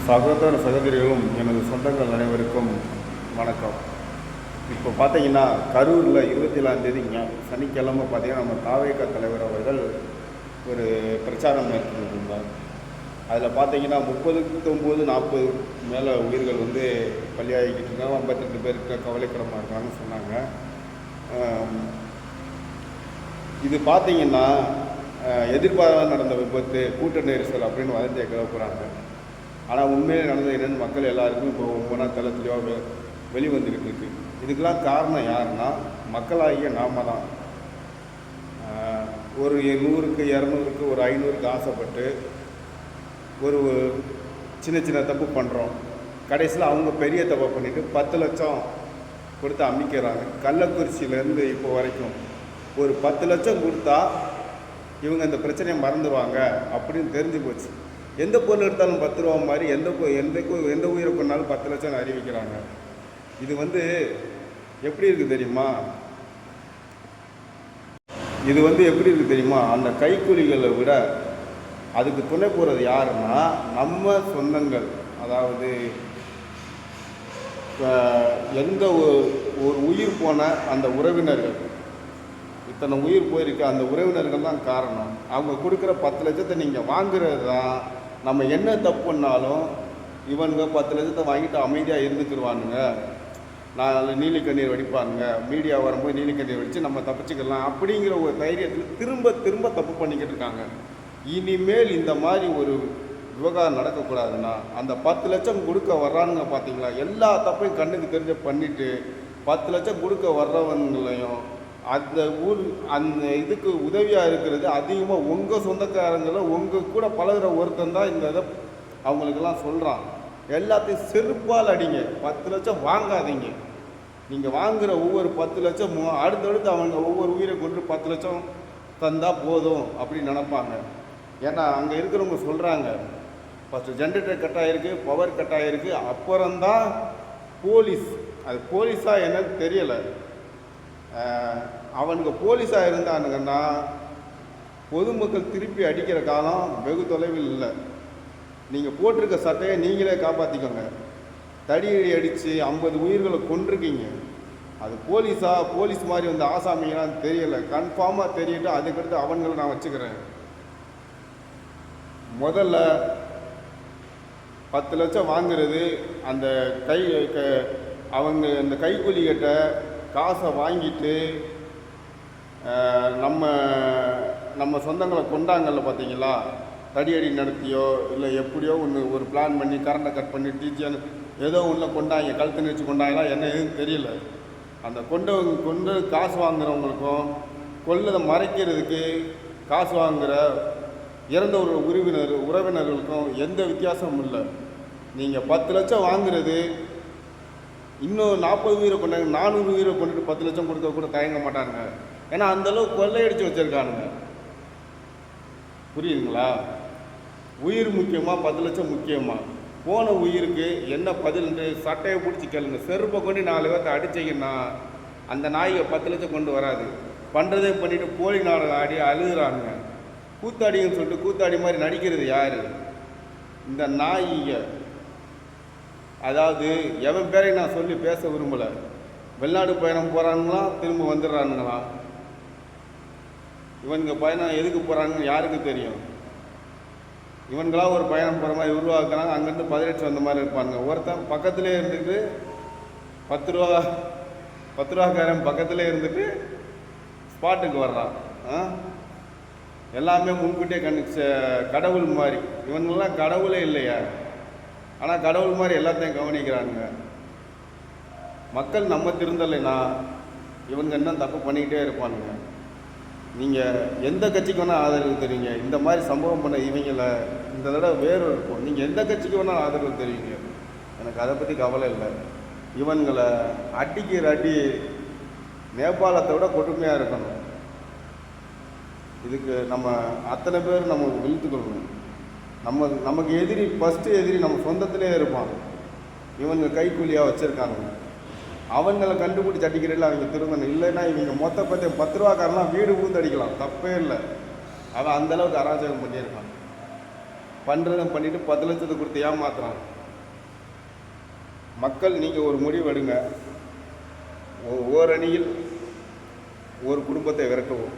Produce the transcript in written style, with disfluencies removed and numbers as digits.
சகோதர சகோதரிகளும் எனது சொந்தங்கள் அனைவருக்கும் வணக்கம். இப்போ பார்த்தீங்கன்னா கரூரில் 27ஆம் தேதி சனிக்கிழமை பார்த்தீங்கன்னா நம்ம தாவேகா தலைவர் அவர்கள் ஒரு பிரச்சாரம் மேற்கொண்டிருந்தார். அதில் பார்த்தீங்கன்னா 39-40 மேலே உயிர்கள் பலியாகிக்கிட்டு இருக்காங்க, 52 பேருக்கு கவலைக்கிடமாக இருக்காங்கன்னு சொன்னாங்க. இது பார்த்தீங்கன்னா எதிர்பாராத நடந்த விபத்து, கூட்ட நெரிசல் அப்படின்னு வதந்தியை கிளப்புறாங்க. ஆனால் உண்மையிலே நடந்தது என்னென்னு மக்கள் எல்லாருக்கும் இப்போ ஒவ்வொன்றா தலை தெளிவாக வெளிவந்துக்கிட்டு இருக்கு. இதுக்கெல்லாம் காரணம் யாருன்னா மக்களாகிய நாம தான். ஒரு 100க்கு 200க்கு ஒரு 500க்கு ஆசைப்பட்டு ஒரு சின்ன சின்ன தப்பு பண்ணுறோம். கடைசியில் அவங்க பெரிய தப்பை பண்ணிவிட்டு 10 லட்சம் கொடுத்து அமைக்கிறாங்க. கள்ளக்குறிச்சியிலேருந்து இப்போ வரைக்கும் ஒரு 10 லட்சம் கொடுத்தா இவங்க இந்த பிரச்சனையை மறந்துடுவாங்க அப்படின்னு தெரிஞ்சு போச்சு. எந்த பொருள் எடுத்தாலும் 10 ரூபா மாதிரி எந்த உயிரை கொண்டாலும் 10 லட்சம் அறிவிக்கிறாங்க. இது எப்படி இருக்குது தெரியுமா? எப்படி இருக்குது தெரியுமா? அந்த கைக்கூலிகளை விட அதுக்கு துணை போகிறது யாருன்னா நம்ம சொந்தங்கள். அதாவது எந்த ஒரு உயிர் போன அந்த உறவினர்கள், இத்தனை உயிர் போயிருக்கு அந்த உறவினர்கள் தான் காரணம். அவங்க கொடுக்குற 10 லட்சத்தை நீங்கள் வாங்குறது தான். நம்ம என்ன தப்பு பண்ணாலும் இவனுங்க 10 லட்சத்தை வாங்கிட்டு அமைதியாக இருந்துக்கிடுவானுங்க, நான் நீலி கண்ணீர் வடிப்பானுங்க, மீடியா வரும்போது நீலி கண்ணீர் வடித்து நம்ம தப்பிச்சுக்கலாம் அப்படிங்கிற ஒரு தைரியத்தில் திரும்ப திரும்ப தப்பு பண்ணிக்கிட்டு இருக்காங்க. இனிமேல் இந்த மாதிரி ஒரு விவகாரம் நடக்கக்கூடாதுன்னா அந்த 10 லட்சம் கொடுக்க வர்றானுங்க பார்த்தீங்களா, எல்லா தப்பையும் கண்ணுக்கு தெரிஞ்ச பண்ணிவிட்டு 10 லட்சம் கொடுக்க வர்றவங்களையும் அந்த இதுக்கு உதவியாக இருக்கிறது அதிகமாக உங்கள் சொந்தக்காரங்களை உங்கள் கூட பழகிற ஒருத்தன் தான் இந்த இதை அவங்களுக்கெல்லாம் சொல்கிறான். எல்லாத்தையும் செருப்பால் அடிங்க. 10 லட்சம் வாங்காதீங்க. நீங்கள் வாங்குகிற ஒவ்வொரு 10 லட்சமும் அடுத்தடுத்து அவங்க ஒவ்வொரு உயிரை கொண்டு 10 லட்சம் தந்தால் போதும் அப்படின்னு நினப்பாங்க. ஏன்னா அங்கே இருக்கிறவங்க சொல்கிறாங்க, ஃபஸ்ட்டு ஜென்ரேட்டர் கட் ஆகிருக்கு, பவர் கட் ஆகிருக்கு, அப்புறம்தான் போலீஸ். அது போலீஸாக என்னன்னு தெரியலை. அவனுக்கு போலீஸாக இருந்தானுங்கன்னா பொதுமக்கள் திருப்பி அடிக்கிற காலம் வெகு தொலைவில் இல்லை. நீங்கள் போட்டிருக்க சட்டையை நீங்களே காப்பாற்றிக்கோங்க. தடியடி அடித்து 50 உயிர்களை கொண்டிருக்கீங்க. அது போலீஸ் மாதிரி ஆசாமிங்களான்னு தெரியலை. கன்ஃபார்மாக தெரியட்டு அதுக்கடுத்து அவங்களை நான் வச்சுக்கிறேன். முதல்ல 10 லட்சம் வாங்குறது அந்த அவங்க இந்த கைக்கூலிகிட்ட காசை வாங்கிட்டு நம்ம சொந்தங்களை கொண்டாங்கல்ல பார்த்தீங்களா, தடியடி நடத்தியோ இல்லை எப்படியோ ஒரு பிளான் பண்ணி கரண்டை கட் பண்ணி டீச்சர் ஏதோ கொண்டாங்க, கழுத்து நிறுத்தி கொண்டாங்களா என்ன எதுவும் தெரியல. அந்த கொண்டு காசு வாங்குறவங்களுக்கும் கொள்ளதை மறைக்கிறதுக்கு காசு வாங்குகிற இறந்த ஒரு உறவினர்களுக்கும் எந்த வித்தியாசமும் இல்லை. நீங்கள் 10 லட்சம் வாங்குறது இன்னும் 40 உயிரை கொண்டாங்க, 400 உயிரை கொண்டுட்டு 10 லட்சம் கொடுக்க கூட தயங்க மாட்டாங்க. ஏன்னா அந்தளவுக்கு கொள்ளையடிச்சு வச்சுருக்கானுங்க. புரியுதுங்களா? உயிர் முக்கியமா 10 லட்சம் முக்கியமா? போன உயிருக்கு என்ன பதில்ன்று சட்டையை பிடிச்சி கேளுங்க. செருப்பை கொண்டு 4 பேர்த்தை அடிச்சிங்கன்னா அந்த நாயை 10 லட்சம் கொண்டு வராது. பண்ணுறதே பண்ணிவிட்டு போலி நாடகம் ஆடி அழுகுறானுங்க. கூத்தாடின்னு சொல்லிட்டு கூத்தாடி மாதிரி நடிக்கிறது யார்? இந்த நாயிங்க. அதாவது எவன் பேரை நான் சொல்லி பேச விரும்பலை. வெளிநாடு பயணம் போகிறானுங்களாம், திரும்ப வந்துடுறானுங்களாம். இவனுங்க பயணம் எதுக்கு போகிறாங்கன்னு யாருக்கு தெரியும்? இவன்களாக ஒரு பயணம் போகிற மாதிரி உருவாக்குறாங்க. அங்கேருந்து 18 வந்த மாதிரி இருப்பானுங்க. ஒருத்தன் பக்கத்துலேயே இருந்துட்டு 10 ரூபாக்காரன் பக்கத்துலேயே இருந்துட்டு ஸ்பாட்டுக்கு வர்றான். எல்லாமே முன்கூட்டியே கடவுள் மாதிரி. இவனுங்கெல்லாம் கடவுளே இல்லையா? ஆனால் கடவுள் மாதிரி எல்லாத்தையும் கவனிக்கிறானுங்க. மக்கள் நம்ம திருந்தலைன்னா இவங்க என்ன தப்பு பண்ணிக்கிட்டே இருப்பானுங்க. நீங்கள் எந்த கட்சிக்கு வேணால் ஆதரவு தெரிவிங்க. இந்த மாதிரி சம்பவம் பண்ண இவங்களை இந்த தடவை வேறு இருக்கும். நீங்கள் எந்த கட்சிக்கு வேணால் ஆதரவு தெரிவிங்க, எனக்கு அதை பற்றி கவலை இல்லை. இவங்களை அடிக்கிற அடி நேபாளத்தை விட கொடுமையாக இருக்கணும். இதுக்கு நம்ம அத்தனை பேர் நம்ம விழுத்துக்கொள்ளணும். நமக்கு ஃபஸ்ட்டு எதிரி நம்ம சொந்தத்திலே இருப்பான். இவங்க கைக்கூலியாக வச்சுருக்காங்க. அவங்களை கண்டுபிடிச்சி அடிக்கிறதில்ல அவங்க திருந்தணும். இல்லைன்னா இவங்க மொத்த 10 ரூபாக்காரெலாம் வீடு ஊந்து அடிக்கலாம், தப்பே இல்லை. அவன் அந்தளவுக்கு அராஜகம் பண்ணியிருக்கான். பண்ணுறதும் பண்ணிவிட்டு 10 லட்சத்தை கொடுத்து ஏமாத்துறான். மக்கள் நீங்கள் ஒரு முடிவு எடுங்க. ஓரணியில் ஒரு குடும்பத்தை விரட்டுவோம்.